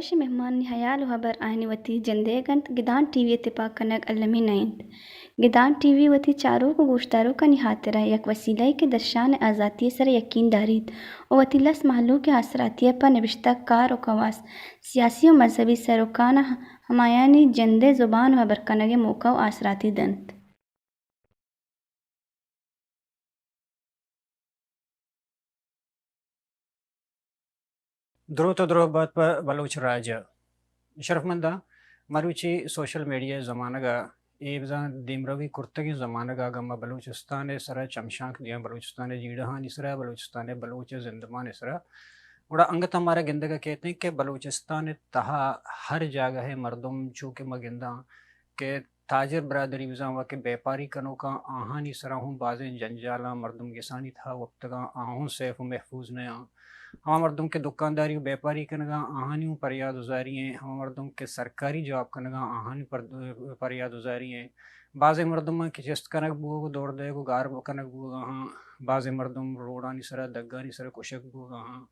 فرشي مهمان هيال وهبر آهني وتي جنديغنت جدان TV اتفاق کنک علمی نائند گدان TV وتی چاروں کو گوشتاروں کا نہاتر ہے یک وسیلہ کے درشان آزادی سر یقین دارید و وتی لس محلوں کے اثراتی پر نوشتہ کار و کواس سیاسی و مذہبی سروکان ہمایانی جندے زبان و برکنگ موقع و اثراتی دنت درو تو درو بات پر بلوچ راج شرفمندہ مروچی سوشل میڈیا زمانہ گا ایبزان دیمروی کرتگی زمانہ گا گما بلوچستان سرا چمشانک دیا بلوچستان جیڑہان اسرا بلوچستان بلوچ زندمان اسرا بڑا انگت ہمارا گندگا کہتے ہیں کہ بلوچستان تہا ہر جگہ ہے مردم چونکہ مگندہ کہ تاجر برادری وزاں و کہ بیپاری کنوں کا آہانی سرا ہوں بازیں جنجالا مردم گسانی تھا وقتگا آہوں سیف و محفوظ نیا ہم مردم کے دکانداری و بیپاری کنگا آہانیوں پر یاد گزاری ہیں ہم مردم کے سرکاری جاب کنگا آہانی پر یاد گزاری ہیں بعض مردم کی چست کنک بوگ دوڑ دے کو گار کنک بوگا ہاں بعض مردم روڑانی سرا دگانی سرا کشک بوگا ہاں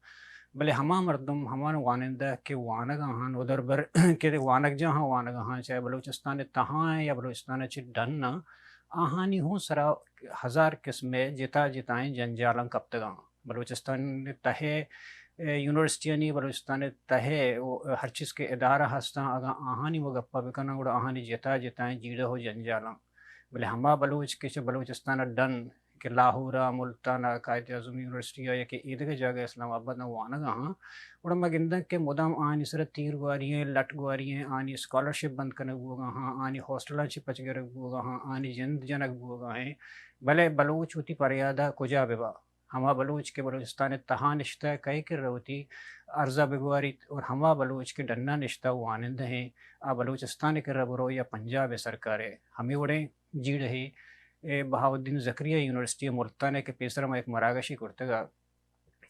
بلے ہما مردم ہمان وانندہ کے وانگا ہاں ادھر بر کہ وانگ جہاں وانگا ہاں چاہے بلوچستان تہاں ہے یا بلوچستان چی ڈھننا آہانی ہوں سرا ہزار قسمیں جتا جتائیں جنجالن کب تگاں بلوچستان تہے یونیورسٹی نہیں بلوچستان تہے ہر چیز کے ادارہ ہستاں اگا آہانی و گپا بکنا گوڑا آہانی جتا جتائیں جیڑا ہو جنجالاں بلے ہما بلوچ کے بلوچستان ڈن کہ لاہورا ملتانہ قائد اعظم یونیورسٹی یا کہ عیدگاہ جگہ اسلام آباد نہ وانگا ہاں اور مگندہ کے مدام آنی سر تیر گواری ہیں لٹ گواری ہیں آنی اسکالرشپ بند کنک بوگا ہاں آنی ہاسٹلہ چی پچ گرک بوگا ہاں آنی جند جنک بوگا ہیں بلے بلوچ ہوتی پریادہ کجا ببا ہما بلوچ کے بلوچستان تہا نشتہ کئی کر روتی عرضہ بگواری اور ہما بلوچ کے ڈنہ نشتہ وانند ہیں آ بلوچستان کے ربرو یا پنجاب سرکار ہے ہمیں وڑیں جی رہے بہاؤالدین زکریہ یونیورسٹی ملتانہ کے پیسرم ایک مراگشی کرتگا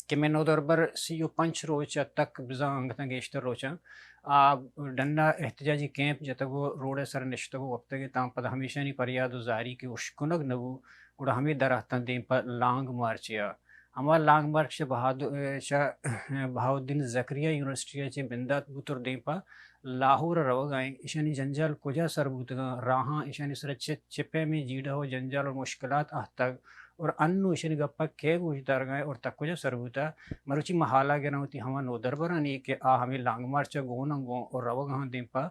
کہ میں نو دربر سیو پنچ روچا تک بزا انگتاں گیشتر روچا ڈنہ احتجاجی کیمپ جتگو روڑے سر نشتگو وقتگی تاں پتہ ہمیشہ نہیں پریاد و زاری کی اشکنگ نبو گوڑا ہمیں درختان دیں پر لانگ مارچیا ہما لانگ مارچ بہاؤالدین زکریہ یونیورسٹی چے بندات بوتر دیں پر لاہور روگائیں ایشانی جنجال کجا سر بوتگا راہاں ایشانی سر چپے میں جیڑا ہو جنجال اور مشکلات تک اور انو ایشانی گپا کے گوشدار گئے اور تک کجا سر بوتا مروچی محالہ گنا ہوتی ہما نو دربرانی کہ ہمیں لانگ مارچ گوننگوں اور روگاں دیں پر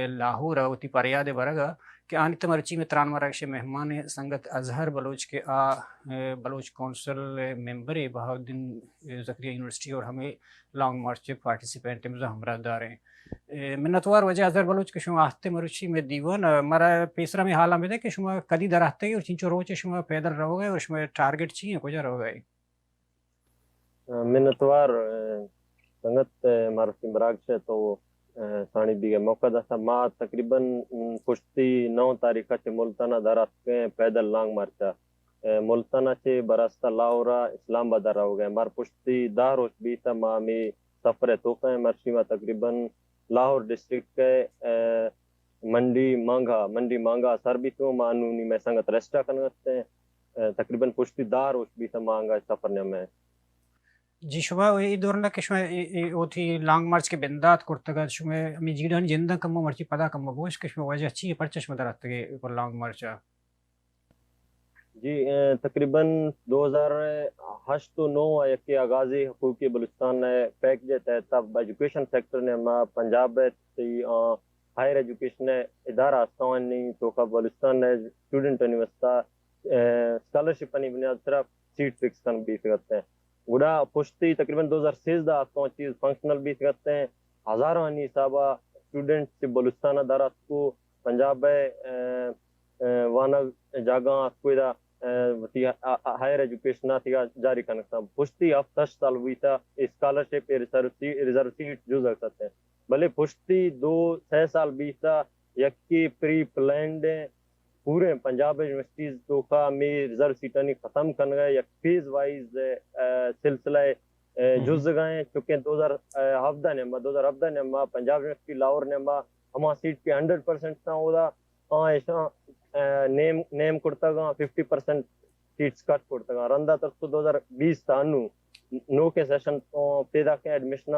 لاہور ہوتی پریاد برگا کہ آنی تمرچی میں تران مراکش مہمان سنگت اظہر بلوچ کے بلوچ کونسل ممبر بہاؤالدین زکریہ یونیورسٹی اور ہمیں لانگ مارچ کے پارٹیسپینٹ ہمراہ دار ہیں منتوار وجہ اظہر بلوچ کے شما آہتے مروچی میں دیوان مرا پیسرا میں حالہ میں دے کہ شما کدی در آہتے گی اور چینچو روچے شما پیدل رہو گئے اور شما ٹارگٹ چی ہیں کجا رہو گئے منتوار سنگت معرفی مراکش تو ثانی دیگه موقع دستا ما تقریباً پشتی 9 تاریخ چه ملتانہ درست کے پیدل لانگ مارچا ملتانہ چه براستا لاورا اسلام آباد رہو گئے مار پشتی 10 روز بیتا ما می سفر توقع مرشی ما تقریباً لاہور ڈسٹرکٹ کے منڈی مانگا سر بھی تو مانونی میں سنگت ریسٹا کنگتے ہیں تقریباً پشتی 10 روز بیتا مانگا سفر نمیں جی شما ای دورنا کہ شما اوتھی لانگ مارچ کے بندات کرتگا شما امی جیڑان جندہ کم مرچی پدا کم بوش کہ شما وجہ چی پرچہ شما دراتگے پر لانگ مارچا جی تقریباً 2008 تو 9 یکی آغازی حقوقی بلوچستان نے پیک جے تحت ایجوکیشن سیکٹر نے ما پنجاب تی ہائر ایجوکیشن ادارہ استوانی تو کا بلوچستان نے اسٹوڈنٹ یونیورسٹا اسکالرشپ پنی بنیاد طرف سیٹ فکس کن بھی کرتے ہیں گڑا پشتی تقریباً 2013 استوان چیز فنکشنل بھی کرتے ہیں ہزاروں انی صاحبہ اسٹوڈنٹ سے بلوچستان دارات کو پنجاب وانا جاگاں کوئدہ ہائر ایجوکیشن جاری کرنا تھا پشتی 7 سال ہوئی تھا اسکالرشپ ریزرو سیٹ جو سکتے ہیں بھلے پشتی 2-6 سال بیتا یکی پری پلانڈ پورے پنجاب یونیورسٹیز تو کا میں ریزرو سیٹانی ختم کرنا گئے یک فیز وائز سلسلہ جز گئے چونکہ 2017 نے ما پنجاب یونیورسٹی لاہور نے ما ہما سیٹ کے 100% تھا ہودا ایسا نیم کرتا گا 50% سیٹس کٹ کرتا گا رندہ تر تو 2020 تھا نو کے سیشن پیدا کے ایڈمیشنہ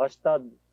8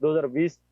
2020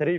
3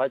5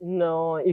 no i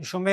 شما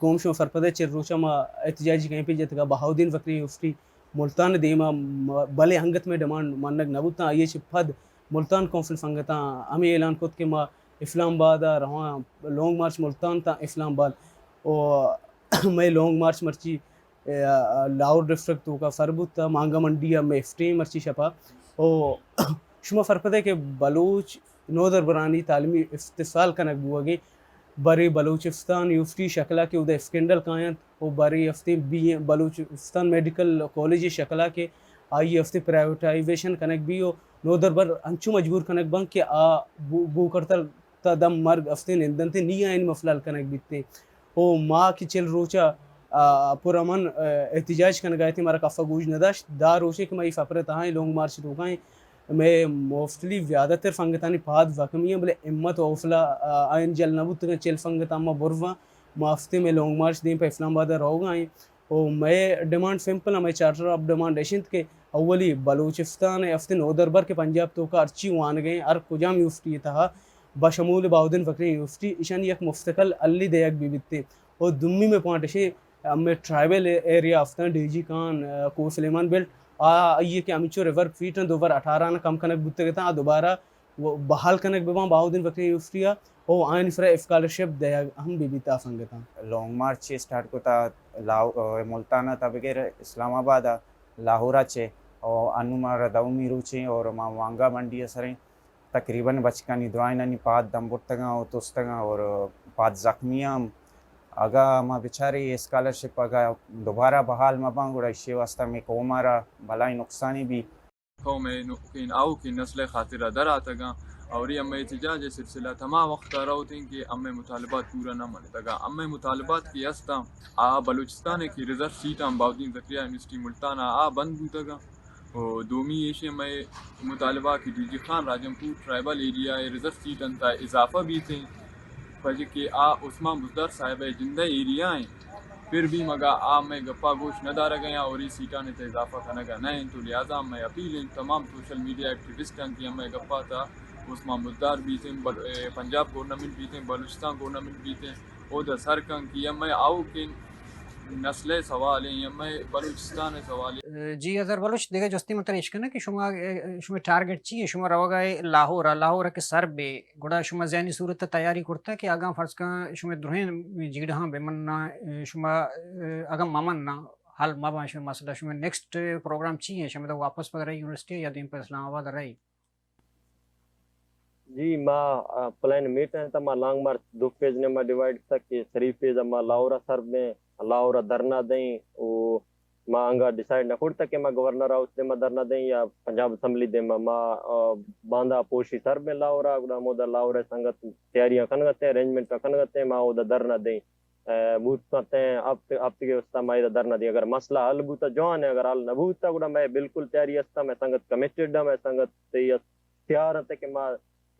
قوم شو فرپده چر روچا ما احتجاجی کہیں پہ جتگا بہاؤدین فکری افتی ملتان دیما بلے ہنگت میں ڈیمانڈ ماننگ نبوتا یہ چپد ملتان کونسل فنگتا ہمیں اعلان کت کہ ما اسلام آباد رہا لانگ مارچ ملتان تا اسلام آباد اور میں لانگ مارچ مرچی لاہور ڈسٹرکٹ تو کا فربوتا مانگا منڈی میں افتی مرچی شپا اور شما فرپده کہ بلوچ نودر برانی تعلیمی استفال کنک بوگی بری بلوچستان یوفتی شکلا کے ادھر اسکینڈل کائن وہ بری ہفتے بی بلوچستان میڈیکل کالج شکلا کے آئی ہفتے پرائیویٹائزیشن کنک بھی ہو نودر بر انچو مجبور کنک بن کہ آ بو کرتا تا دم مرگ ہفتے نندن تھے نہیں آئین مفلال کنک بیتے او ماں کی چل روچا پرامن احتجاج کنک گئے تھے مارا کفا گوج نداشت دا روچے کہ میں فپرت آئیں لونگ مارچ روکائیں میں موفلی زیادہ تر فنگتانی پاد وکمیاں بلے امت اوفلا آئین جل نبوت تک چل فنگتا ما بروا مافتے میں لونگ مارچ دیں پہ اسلام آباد رہو گا آئیں اور میں ڈیمانڈ سمپل ہمیں چارٹر آف ڈیمانڈ ایشنت کے اولی بلوچستان ہفتے نودر بر کے پنجاب تو کا ارچی وان گئے ار کجام یوفٹی تھا بشمول باؤدین فکری یوفٹی ایشان یک مفتقل علی دیک بھی بیتے اور دمی میں پوائنٹ ایشے ہمیں ٹرائبل ایریا ہفتہ ڈی جی کان کو سلیمان بیلٹ یہ کہ امیچو ریور فیٹن 2018 نہ کم کنک بوتے گتا دوبارہ وہ بحال کنک ببان باؤدین فکری یوفٹیا او آئین فرا اسکالرشپ دیا ہم بھی بیتا فنگتا لانگ مارچ اسٹارٹ کو تا ملتانہ تا بغیر اسلام آباد لاہورا چے اور انوما ردومی روچے اور ما وانگا منڈی سریں تقریباً بچکانی دعائنانی پاد دمبرتگاں اور توستگاں اور پاد زخمیاں اگا ما بیچاری اسکالرشپ اگا دوبارہ بحال مبان گوڑا اسی واسطہ میں کومارا بلائی نقصانی بھی قوم کین آو کی نسل خاطرہ در آتگاں اور یہ امی احتجاج سلسلہ تمام وقت رہو تھیں کہ امی مطالبات پورا نہ منے تگا امی مطالبات کی استا بلوچستان کی reserve seat Bahauddin Zakariya university Multan بند بوتگا اور دومی ایشے میں مطالبہ کی ڈی جی خان راجم پور ٹرائبل ایریا ریزرو سیٹ انتا اضافہ بھی تھے فجر کہ عثمان بزدار صاحب جندہ ایریا ہیں پھر بھی مگا میں گپا گوش نہ دارا گیا اور اس سیٹاں نے اضافہ کرنا گا نہیں تو لہٰذا میں اپیل تمام سوشل میڈیا ایکٹیوسٹاں کی ہمیں گپا تھا عثمان بزدار بھی تھے پنجاب گورنمنٹ بھی تھے بلوچستان گورنمنٹ بھی تھے اور دا سرکن کی ہمیں آؤ کہ نسل سوال ہیں ہمیں بلوچستان سوال جی اگر بلوچ دیگه جستی متر اشکنه که شما تارگت چیه شما روگای لاهور که سر به گوڑا شما ذهنی صورت تیاری کرتا که اگه فرض کن شما درهن جیگه ها بمن شما اگه مامن نه حال ما باشه مثلا شما نیکست پروگرام چیه شما تو واپس پدر یونیورسیٹی یا دیم پر اسلام آباد رہی جی ما پلان میٹ ہے تا ما لانگ مارچ دو فیز نے ما ڈیوائیڈ تھا کہ سری فیز ما لاہورا سر میں لاہورا دھرنا دیں او ما انگا ڈیسائیڈ نہ کرتا کہ ما گورنر ہاؤس دے ما دھرنا دیں یا پنجاب اسمبلی دے ما باندھا پوشی سر میں لاہورا گڑا مودا لاہورا سنگت تیاریاں کنگتے ہیں ارینجمنٹ کنگتے ہیں ما او دا دھرنا دیں بوت کرتے ہیں آپ کے واسطہ ما دا دھرنا دیں اگر مسئلہ حل بوتا جوان ہے اگر حل نہ بوتا گڑا میں بالکل تیاری ہستا میں سنگت کمیٹڈ ہوں میں سنگت اختیار ہے کہ ماں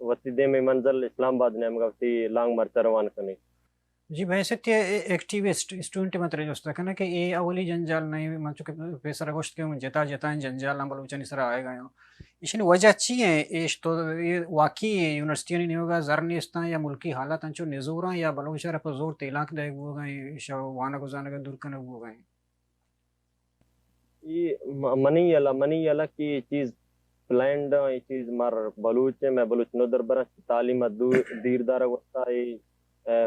وتی دے میں منزل اسلام آباد نے مگتی لانگ مرچ روان کرنی. جی بحیثیت ایکٹیوسٹ اسٹوڈنٹ مت رہے دوست کہ یہ اولی جنجال نہیں من چکے پیسر گوشت کے جتا جتا جنجال ہم بلوچانی سر آئے گئے ہوں یہ وجہ چی ہے ایش تو یہ واقعی یونیورسٹی نہیں ہوگا زر نیستا یا ملکی حالات انچو نزورا یا بلوچ پر زور تیلاک دے ہو گئے وانا گزانا کے دور کنے ہو گئے. یہ منی اللہ کی چیز پلانڈ یہ چیز مار بلوچ ہے میں بلوچ نو دربرہ تعلیم دیر دار وقتا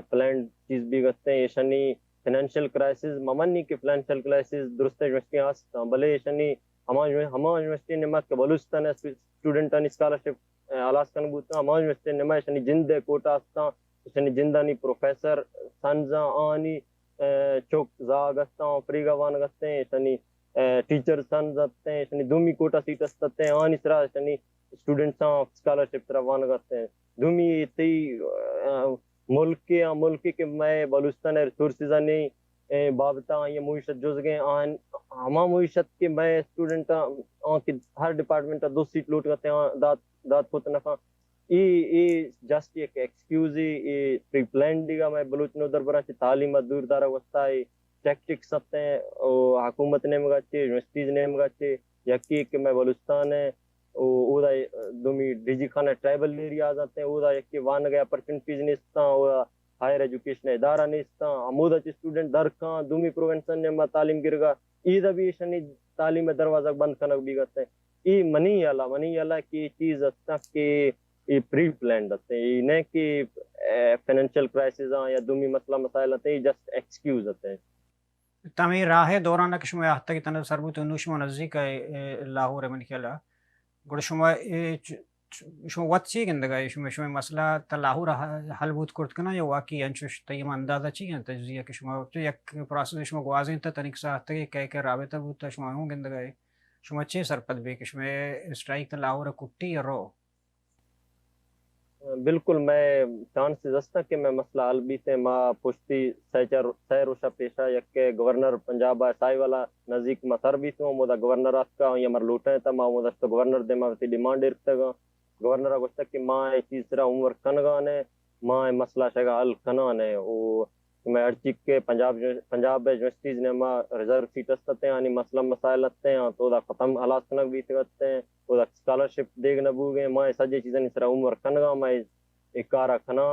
پلانڈ چیز بھی گتے ہیں. یہ شنی فائنینشیل کرائسس ممنی کے فائنینشیل کرائسس درست یونیورسٹی آستا بلے شنی ہما یونیورسٹی نمت کے بلوچستان اسٹوڈنٹانی اسکالرشپ آلاس کن بوتا ہما یونیورسٹی نمت شنی جند کوٹا آستا شنی جندانی پروفیسر سنزا آنی چوک زاگ آستا فریگا وان گتے ہیں شنی ٹیچر سنز آتے ہیں شنی دومی کوٹا سیٹ آستے ہیں آنی سرا شنی اسٹوڈنٹس اسکالرشپ طرح وان گتے ہیں دومی تی ملک کے میں بلوچستان ریسورسز نہیں بابتا یہ معیشت جز گئے ہما معیشت کے میں اسٹوڈنٹ ہر ڈپارٹمنٹ دو سیٹ لوٹ کرتے ہیں داد پوت نفع یہ جسٹ ایک ایکسکیوز یہ پری پلان دیگا میں بلوچ نو دربرہ کی تعلیم دور دارا وستا ہے ٹیکٹکس سبتے ہیں حکومت نے مگاچے یونیورسٹیز نے مگاچے یکی کہ میں بلوچستان ہے او دا دومی ڈیجی خانہ ٹرائبل ایریاز آتے ہیں او دا یکی وان گیا opportunities نیستا O the higher education ادارہ نیستا امودا چی اسٹوڈنٹ درکان دومی پروونسن نے تعلیم گرگا ای دا بھی شنی تعلیم دروازہ بند کنک بھی گتے ہیں. ای منی اللہ کی چیز اتا کہ ای پری پلانڈ آتے ہیں ای نہیں کہ فائنینشیل کرائسز یا دومی مسئلہ مسائل آتے ہیں جسٹ ایکسکیوز آتے ہیں. تمہیں راہ دوران کہ شما حتی کہ تنہ سربوت نوشما نزدیک لاہور من کلا گوڑ شما شما وقت چی گندگا شما مسئلہ تا لاہور حل بود کرد کنا یا واقعی انچوش تیم اندازہ چی گن تجزیہ کہ شما یک پروسس شما گوازین تا تنک سا حتی کہ رابطہ بود تا شما ہوں گندگا شما چی سرپد بے کہ شما اسٹرائک تا لاہور کٹی یا رو. بالکل میں چانسز ہستا کہ میں مسئلہ حل بھی تھے ماں پشتی سہ روشا پیشہ یک کے گورنر پنجاب سائی والا نزدیک ما سر بھی تھوں مودا گورنر آسکا یا مر لوٹے تھا ماں مودا تو گورنر دے ماں تی ڈیمانڈ رکھتا گا گورنر آگوشتا کہ ماں یہ چیز سرا عمر کنگا نے ماں مسئلہ شگا حل کنا نے او میں ارچک کے پنجاب یونیورسٹیز نے ماں ریزرو سیٹ استے ہیں یعنی مسئلہ مسائل اتے ہیں تو دا ختم حالات کنک بھی تھے ہیں او دا اسکالرشپ دیگ نبو گئے ماں سجے چیزیں سرا عمر کنگا میں ایک کارا کھنا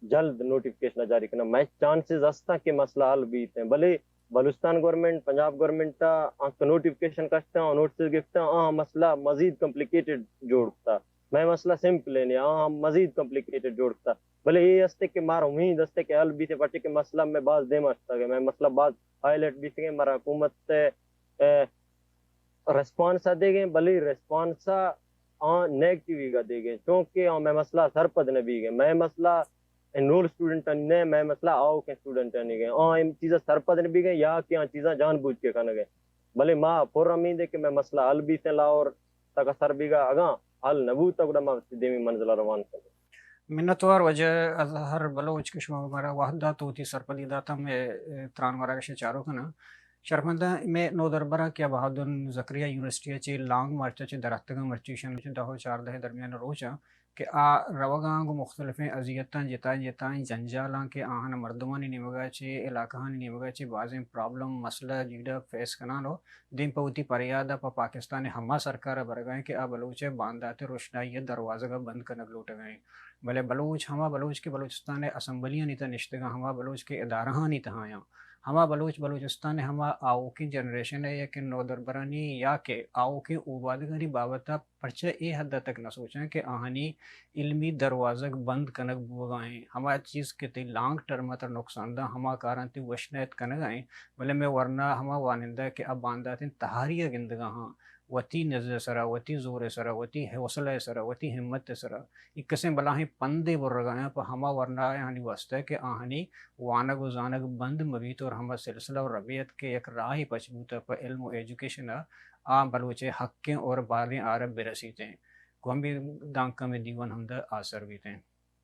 جلد نوٹیفکیشن جاری کرنا میں چانسز ہستا کہ مسئلہ حل بیت ہیں بلے بلوچستان گورنمنٹ پنجاب گورنمنٹ کا نوٹیفکیشن کشتا ہوں نوٹسز گفتا ہوں مسئلہ مزید کمپلیکیٹڈ جوڑتا میں مسئلہ سمپل ہے نہیں مزید کمپلیکیٹڈ جوڑتا بلے یہ ہستے کہ مارا امید ہستے کہ حل بیتے پٹے کہ مسئلہ میں باز دے مچتا گیا میں مسئلہ باز ہائی لائٹ بیتے گئے مارا حکومت ریسپانسا دے گئے بلے ریسپانسا نیگٹیوی کا دے گئے چونکہ میں مسئلہ سرپد نے بھی گئے میں مسئلہ انرول اسٹوڈنٹ نے میں مسئلہ آؤ کے اسٹوڈنٹ نہیں گئے چیزیں سرپد نے بھی گئے یا کہ چیزیں جان بوجھ کے کھانے گئے بھلے ماں پر امید ہے کہ میں مسئلہ حل بھی سے لاہور تک اثر بھی گا اگاں حل نبو تک ماں دیمی منزلہ روان کرے. منتوار وجہ اظہر بلوچ کے شما ہمارا وحدات ہوتی سرپدی داتا میں تران مارا کے چاروں کا نا شرمندہ میں نو دربرہ کیا بہادن زکریہ یونیورسٹی چی لانگ مرچہ چی درختگاں مرچیشن چی دہو 14 درمیان روچا کہ روگاں کو مختلف اذیتاں جتائیں جنجالاں کے آہن مردمانی نیمگا چی علاقہانی نیمگا چی بعضیں پرابلم مسئلہ جیڑا فیس کنانو دین پوتی پریادہ پا پاکستان ہما سرکار برگائیں کہ بلوچے باندات روشنائی دروازہ کا بند کرنگ لوٹ گئیں بلے بلوچ ہما بلوچ کے بلوچستان اسمبلیاں نیتا نشتگاں ہما بلوچ کے ادارہاں نیتا آیاں ہما بلوچستان ہما آؤ کی جنریشن ہے یا کہ نو دربرانی یا کہ آؤ کی اوبادگانی بابتا پرچہ اے حد تک نہ سوچیں کہ آہنی علمی دروازہ بند کنک بوگائیں ہما چیز کے تی لانگ ٹرم تر نقصان دا ہما کاران تی وشنیت کنگائیں بلے میں ورنہ ہما وانندہ کہ اب بانداتیں تحاریہ گندگاں ہاں وتی نظر سرا وتی زور سرا وتی حوصلہ سرا وتی ہمت سرا ایک قسم بلاہیں پندے برگائیں پا ہما ورنہ یعنی واسطہ کہ آہنی وانگ و زانگ بند مبیت اور ہما سلسلہ اور ربیت کے ایک راہی پچبوتا پا علم و ایجوکیشن بلوچے حقیں اور بالیں عرب برسیتے ہیں کو ہم بھی دانکہ میں دیوان ہم دا آثر بیتے ہیں.